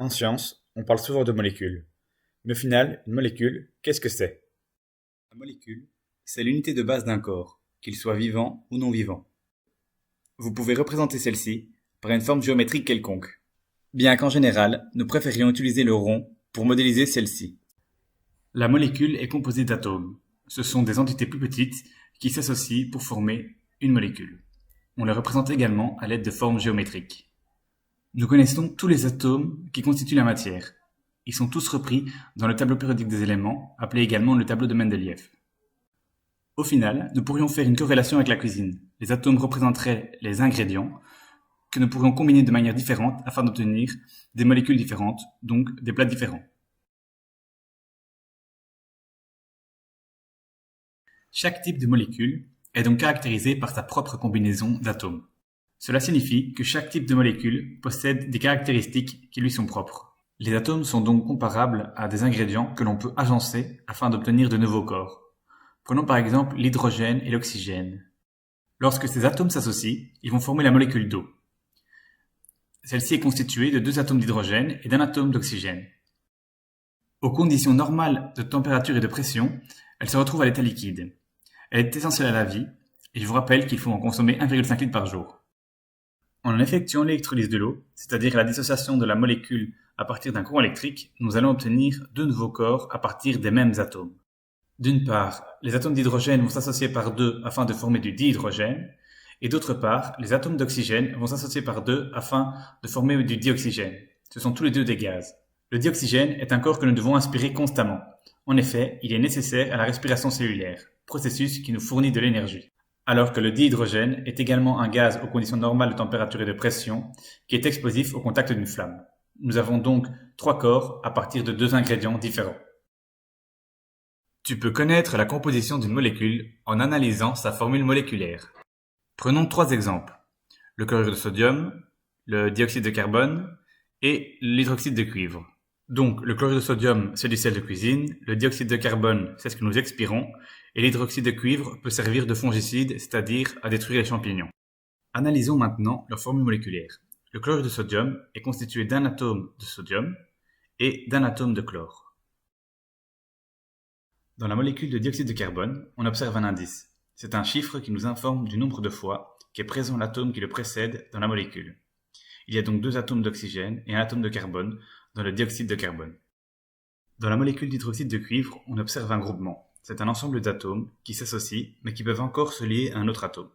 En science, on parle souvent de molécules. Mais au final, une molécule, qu'est-ce que c'est? La molécule, c'est l'unité de base d'un corps, qu'il soit vivant ou non vivant. Vous pouvez représenter celle-ci par une forme géométrique quelconque, bien qu'en général, nous préférions utiliser le rond pour modéliser celle-ci. La molécule est composée d'atomes. Ce sont des entités plus petites qui s'associent pour former une molécule. On les représente également à l'aide de formes géométriques. Nous connaissons tous les atomes qui constituent la matière. Ils sont tous repris dans le tableau périodique des éléments, appelé également le tableau de Mendeleïev. Au final, nous pourrions faire une corrélation avec la cuisine. Les atomes représenteraient les ingrédients que nous pourrions combiner de manière différente afin d'obtenir des molécules différentes, donc des plats différents. Chaque type de molécule est donc caractérisé par sa propre combinaison d'atomes. Cela signifie que chaque type de molécule possède des caractéristiques qui lui sont propres. Les atomes sont donc comparables à des ingrédients que l'on peut agencer afin d'obtenir de nouveaux corps. Prenons par exemple l'hydrogène et l'oxygène. Lorsque ces atomes s'associent, ils vont former la molécule d'eau. Celle-ci est constituée de deux atomes d'hydrogène et d'un atome d'oxygène. Aux conditions normales de température et de pression, elle se retrouve à l'état liquide. Elle est essentielle à la vie, et je vous rappelle qu'il faut en consommer 1,5 litre par jour. En effectuant l'électrolyse de l'eau, c'est-à-dire la dissociation de la molécule à partir d'un courant électrique, nous allons obtenir deux nouveaux corps à partir des mêmes atomes. D'une part, les atomes d'hydrogène vont s'associer par deux afin de former du dihydrogène, et d'autre part, les atomes d'oxygène vont s'associer par deux afin de former du dioxygène. Ce sont tous les deux des gaz. Le dioxygène est un corps que nous devons inspirer constamment. En effet, il est nécessaire à la respiration cellulaire, processus qui nous fournit de l'énergie. Alors que le dihydrogène est également un gaz aux conditions normales de température et de pression, qui est explosif au contact d'une flamme. Nous avons donc trois corps à partir de deux ingrédients différents. Tu peux connaître la composition d'une molécule en analysant sa formule moléculaire. Prenons trois exemples. Le chlorure de sodium, le dioxyde de carbone et l'hydroxyde de cuivre. Donc, le chlorure de sodium, c'est du sel de cuisine, le dioxyde de carbone, c'est ce que nous expirons, et l'hydroxyde de cuivre peut servir de fongicide, c'est-à-dire à détruire les champignons. Analysons maintenant leur formule moléculaire. Le chlorure de sodium est constitué d'un atome de sodium et d'un atome de chlore. Dans la molécule de dioxyde de carbone, on observe un indice. C'est un chiffre qui nous informe du nombre de fois qu'est présent l'atome qui le précède dans la molécule. Il y a donc deux atomes d'oxygène et un atome de carbone dans le dioxyde de carbone. Dans la molécule d'hydroxyde de cuivre, on observe un groupement. C'est un ensemble d'atomes qui s'associent mais qui peuvent encore se lier à un autre atome.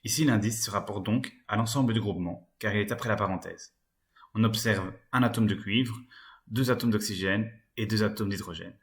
Ici, l'indice se rapporte donc à l'ensemble du groupement, car il est après la parenthèse. On observe un atome de cuivre, deux atomes d'oxygène et deux atomes d'hydrogène.